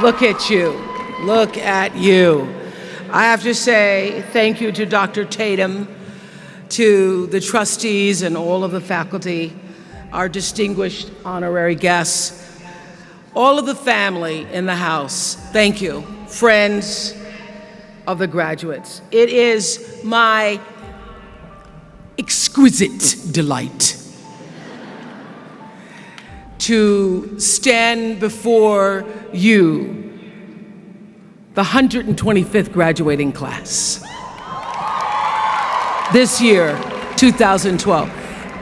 Look at you. Look at you. I have to say thank you to Dr. Tatum, to the trustees and all of the faculty, our distinguished honorary guests, all of the family in the house. Thank you. Friends of the graduates. It is my exquisite delight to stand before you, the 125th graduating class, this year, 2012.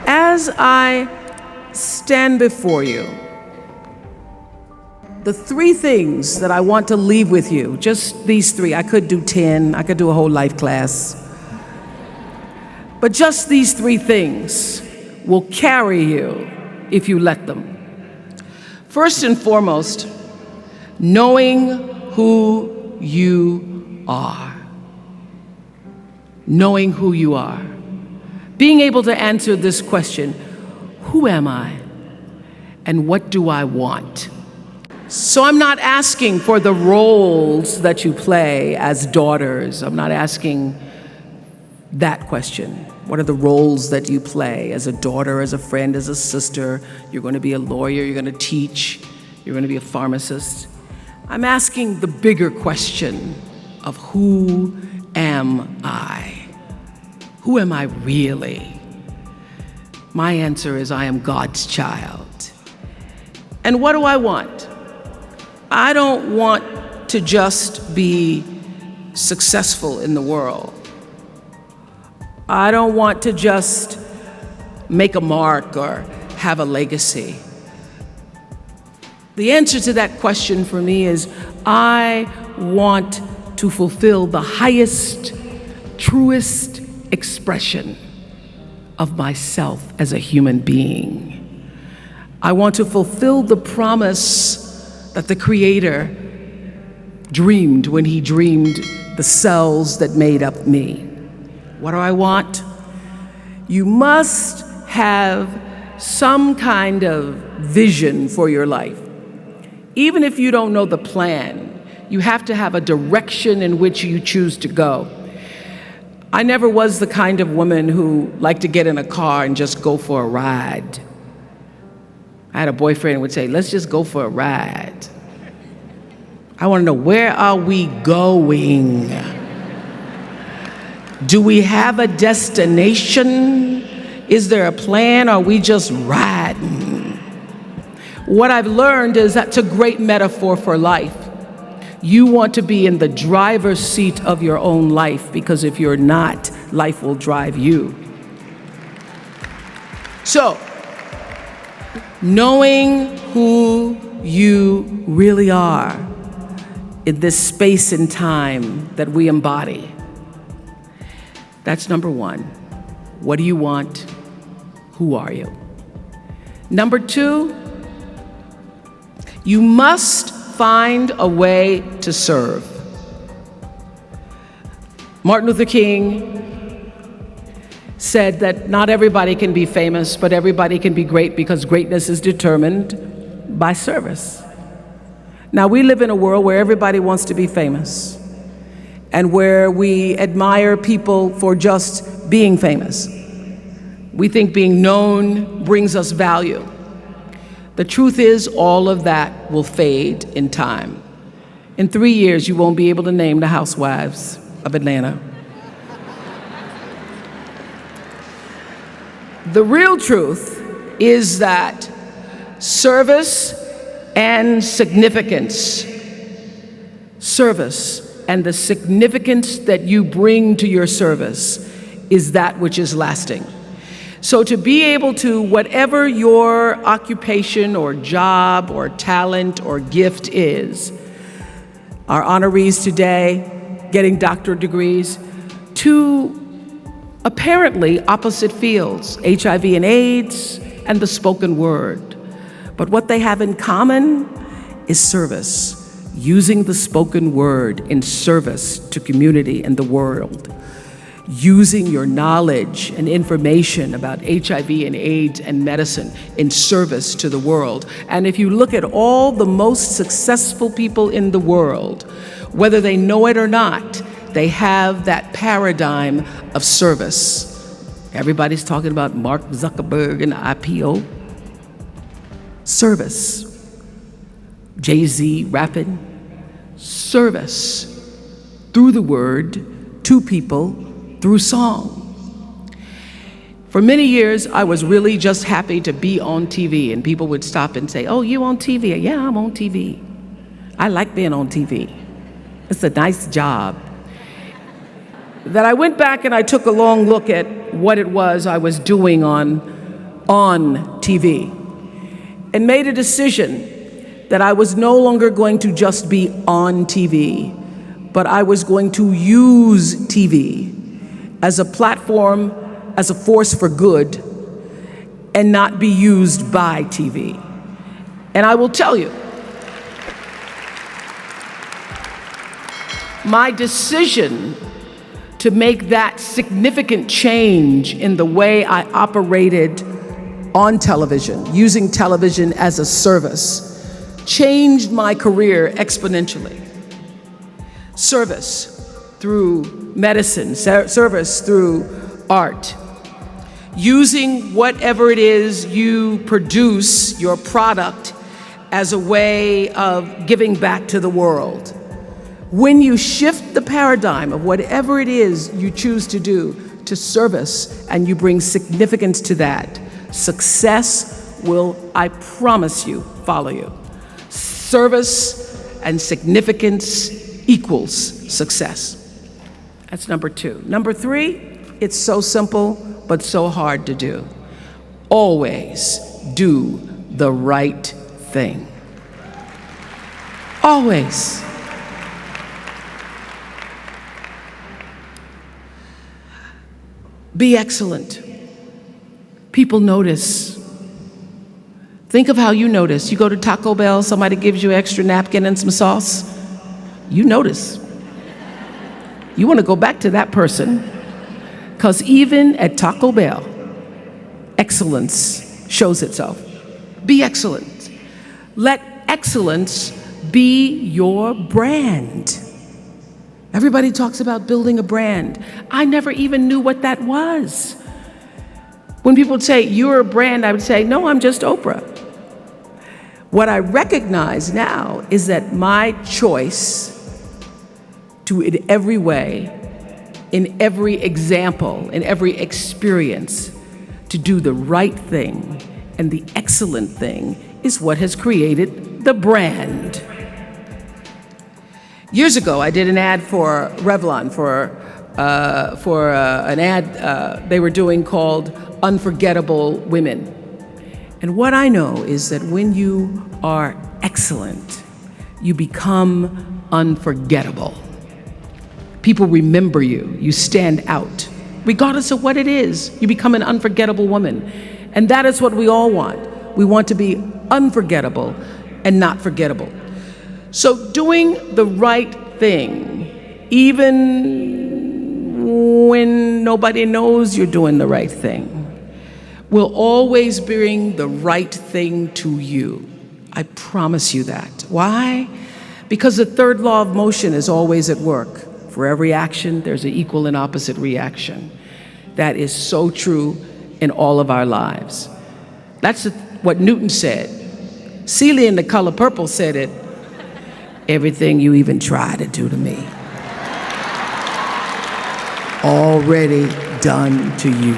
As I stand before you, the three things that I want to leave with you, just these three, I could do 10, I could do a whole life class, but just these three things will carry you if you let them. First and foremost, knowing who you are. Knowing who you are. Being able to answer this question, who am I and what do I want? So I'm not asking for the roles that you play as daughters. I'm not asking that question. What are the roles that you play as a daughter, as a friend, as a sister? You're going to be a lawyer, you're going to teach, you're going to be a pharmacist. I'm asking the bigger question of who am I? Who am I really? My answer is I am God's child. And what do I want? I don't want to just be successful in the world. I don't want to just make a mark or have a legacy. The answer to that question for me is I want to fulfill the highest, truest expression of myself as a human being. I want to fulfill the promise that the Creator dreamed when He dreamed the cells that made up me. What do I want? You must have some kind of vision for your life. Even if you don't know the plan, you have to have a direction in which you choose to go. I never was the kind of woman who liked to get in a car and just go for a ride. I had a boyfriend who would say, let's just go for a ride. I want to know, where are we going? Do we have a destination? Is there a plan? Or are we just riding? What I've learned is that's a great metaphor for life. You want to be in the driver's seat of your own life, because if you're not, life will drive you. So, knowing who you really are in this space and time that we embody. That's number one. What do you want? Who are you? Number two, you must find a way to serve. Martin Luther King said that not everybody can be famous, but everybody can be great, because greatness is determined by service. Now, we live in a world where everybody wants to be famous, and where we admire people for just being famous. We think being known brings us value. The truth is, all of that will fade in time. In 3 years, you won't be able to name the housewives of Atlanta. The real truth is that service and significance, service and the significance that you bring to your service is that which is lasting. So to be able to, whatever your occupation or job or talent or gift is, our honorees today getting doctorate degrees, to apparently opposite fields, HIV and AIDS and the spoken word. But what they have in common is service. Using the spoken word in service to community and the world. using your knowledge and information about HIV and AIDS and medicine in service to the world. And if you look at all the most successful people in the world, whether they know it or not, they have that paradigm of service. Everybody's talking about Mark Zuckerberg and IPO. Service. Jay-Z rapping. Service. Through the word, to people, through song. For many years, I was really just happy to be on TV, and people would stop and say, "Oh, you on TV?" "Yeah, I'm on TV. I like being on TV. It's a nice job." That I went back and I took a long look at what it was I was doing on TV, and made a decision that I was no longer going to just be on TV, but I was going to use TV as a platform, as a force for good, and not be used by TV. And I will tell you, my decision to make that significant change in the way I operated on television, using television as a service, changed my career exponentially. Service through medicine, service through art, using whatever it is you produce, your product, as a way of giving back to the world. When you shift the paradigm of whatever it is you choose to do to service, and you bring significance to that, success will, I promise you, follow you. Service and significance equals success. That's number 2. Number 3, it's so simple, but so hard to do. Always do the right thing. Always. Be excellent. People notice. Think of how you notice. You go to Taco Bell, somebody gives you an extra napkin and some sauce. You notice. You want to go back to that person, because even at Taco Bell, excellence shows itself. Be excellent. Let excellence be your brand. Everybody talks about building a brand. I never even knew what that was. When people would say, "You're a brand," I would say, "No, I'm just Oprah." What I recognize now is that my choice to, in every way, in every example, in every experience, to do the right thing and the excellent thing is what has created the brand. Years ago, I did an ad for Revlon for an ad they were doing called Unforgettable Women. And what I know is that when you are excellent, you become unforgettable. People remember you. You stand out. Regardless of what it is, you become an unforgettable woman. And that is what we all want. We want to be unforgettable and not forgettable. So doing the right thing, even when nobody knows you're doing the right thing, will always bring the right thing to you. I promise you that. Why? Because the third law of motion is always at work. For every action, there's an equal and opposite reaction. That is so true in all of our lives. That's what Newton said. Celia in The Color Purple said it. Everything you even try to do to me, already done to you.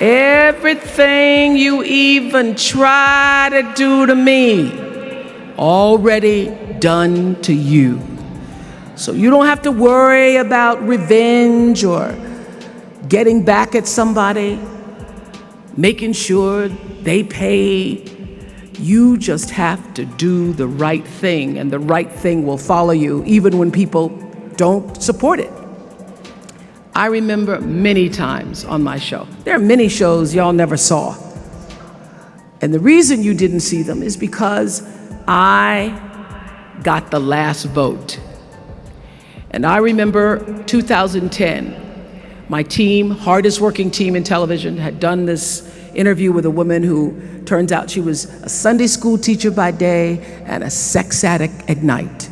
Everything you even try to do to me, already done to you. So you don't have to worry about revenge or getting back at somebody, making sure they pay. You just have to do the right thing, and the right thing will follow you even when people don't support it. I remember many times on my show. There are many shows y'all never saw. And the reason you didn't see them is because I got the last vote. And I remember 2010, my team, hardest working team in television, had done this interview with a woman who turns out she was a Sunday school teacher by day and a sex addict at night.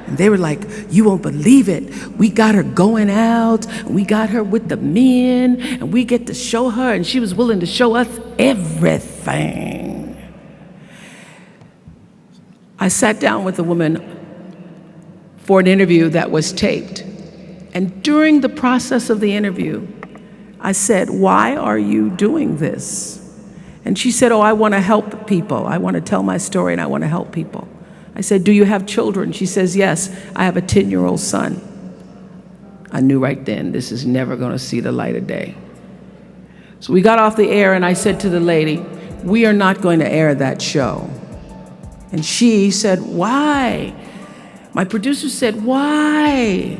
And they were like, you won't believe it. We got her going out, and we got her with the men, and we get to show her, and she was willing to show us everything. I sat down with a woman for an interview that was taped. And during the process of the interview, I said, why are you doing this? And she said, oh, I want to help people. I want to tell my story and I want to help people. I said, do you have children? She says, yes, I have a 10-year-old son. I knew right then, this is never going to see the light of day. So we got off the air and I said to the lady, we are not going to air that show. And she said, why? My producer said, why?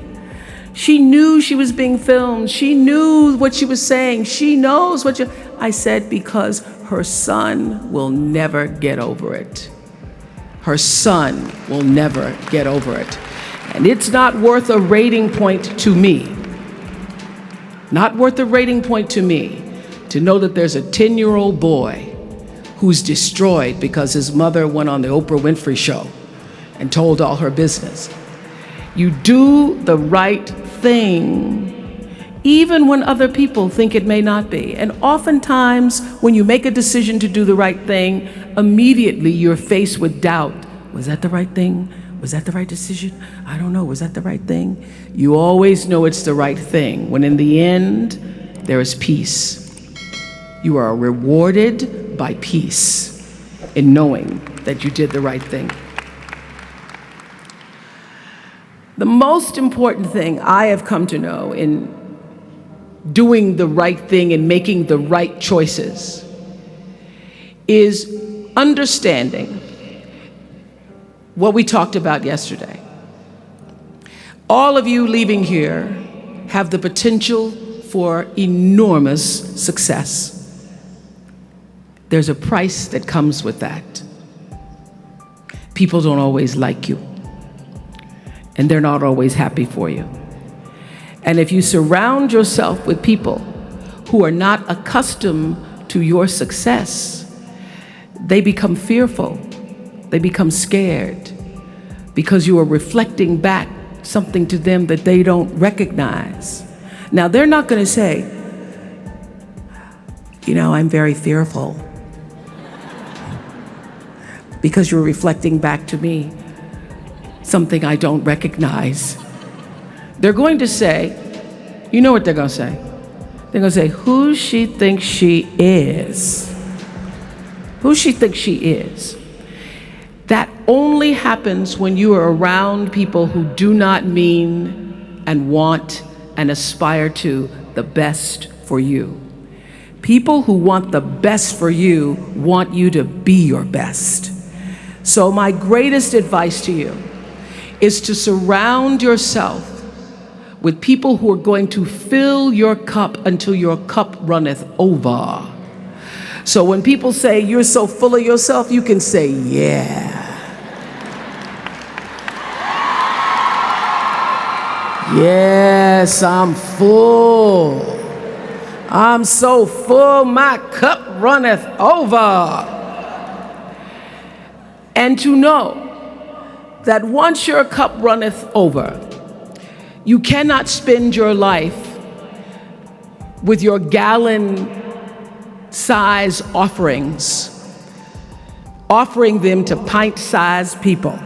She knew she was being filmed. She knew what she was saying. She knows what you... I said, because her son will never get over it. Her son will never get over it. And it's not worth a rating point to me. Not worth a rating point to me to know that there's a 10-year-old boy who's destroyed because his mother went on the Oprah Winfrey show and told all her business. You do the right thing, even when other people think it may not be. And oftentimes, when you make a decision to do the right thing, immediately you're faced with doubt. Was that the right thing? Was that the right decision? I don't know, was that the right thing? You always know it's the right thing, when in the end, there is peace. You are rewarded by peace in knowing that you did the right thing. The most important thing I have come to know in doing the right thing and making the right choices is understanding what we talked about yesterday. All of you leaving here have the potential for enormous success. There's a price that comes with that. People don't always like you, and they're not always happy for you. And if you surround yourself with people who are not accustomed to your success, they become fearful, they become scared, because you are reflecting back something to them that they don't recognize. Now, they're not going to say, you know, I'm very fearful, because you're reflecting back to me something I don't recognize. They're going to say, you know what they're going to say? They're going to say, who she thinks she is. Who she thinks she is. That only happens when you are around people who do not mean and want and aspire to the best for you. People who want the best for you want you to be your best. So my greatest advice to you is to surround yourself with people who are going to fill your cup until your cup runneth over. So when people say you're so full of yourself, you can say, yeah. Yes, I'm full. I'm so full, my cup runneth over. And to know that once your cup runneth over, you cannot spend your life with your gallon-size offerings, offering them to pint-sized people.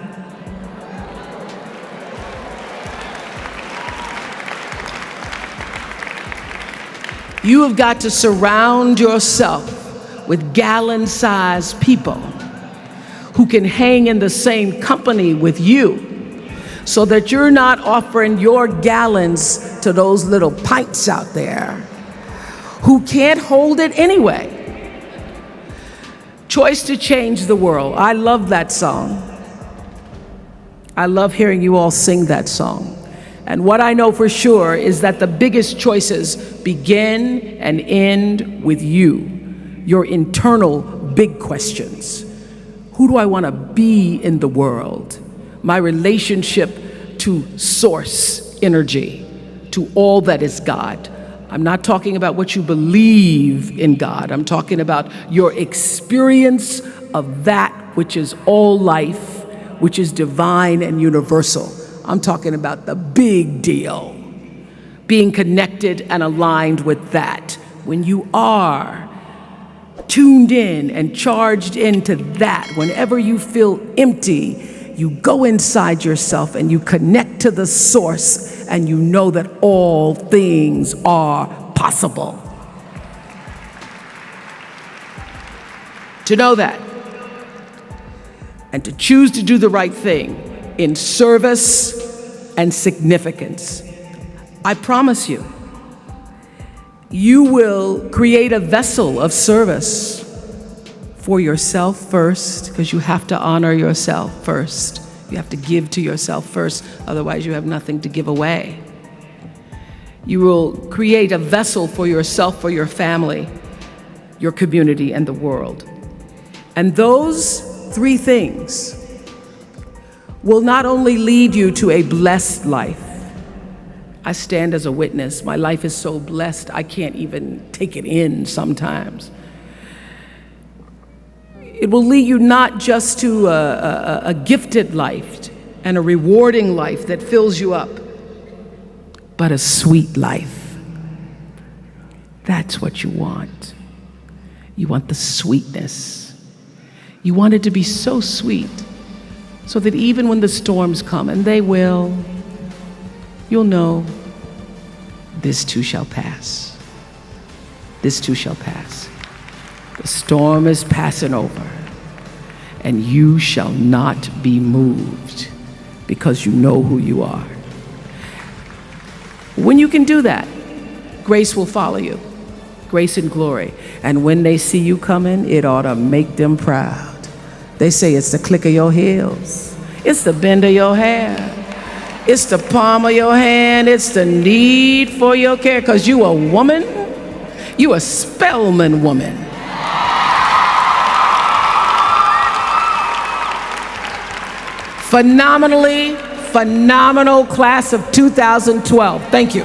You have got to surround yourself with gallon-sized people who can hang in the same company with you, so that you're not offering your gallons to those little pints out there who can't hold it anyway. Choice to Change the World. I love that song. I love hearing you all sing that song. And what I know for sure is that the biggest choices begin and end with you, your internal big questions. Who do I want to be in the world? My relationship to source energy to all that is God. I'm not talking about what you believe in God. I'm talking about your experience of that which is all life, which is divine and universal. I'm talking about the big deal, being connected and aligned with that. When you are tuned in and charged into that, whenever you feel empty, you go inside yourself and you connect to the source, and you know that all things are possible. To know that, and to choose to do the right thing in service and significance, I promise you, you will create a vessel of service for yourself first, because you have to honor yourself first. You have to give to yourself first, otherwise you have nothing to give away. You will create a vessel for yourself, for your family, your community, and the world. And those three things will not only lead you to a blessed life. I stand as a witness. My life is so blessed, I can't even take it in sometimes. It will lead you not just to a gifted life and a rewarding life that fills you up, but a sweet life. That's what you want. You want the sweetness. You want it to be so sweet, so that even when the storms come, and they will, you'll know, this too shall pass. This too shall pass. The storm is passing over, and you shall not be moved, because you know who you are. When you can do that, grace will follow you, grace and glory. And when they see you coming, it ought to make them proud. They say it's the click of your heels, it's the bend of your hair, it's the palm of your hand, it's the need for your care, because you a woman, you a Spelman woman. Phenomenal class of 2012. Thank you.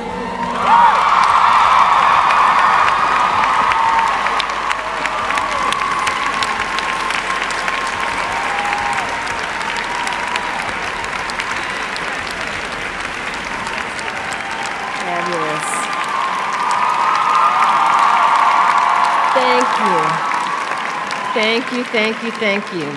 Fabulous. Thank you. Thank you, thank you, thank you.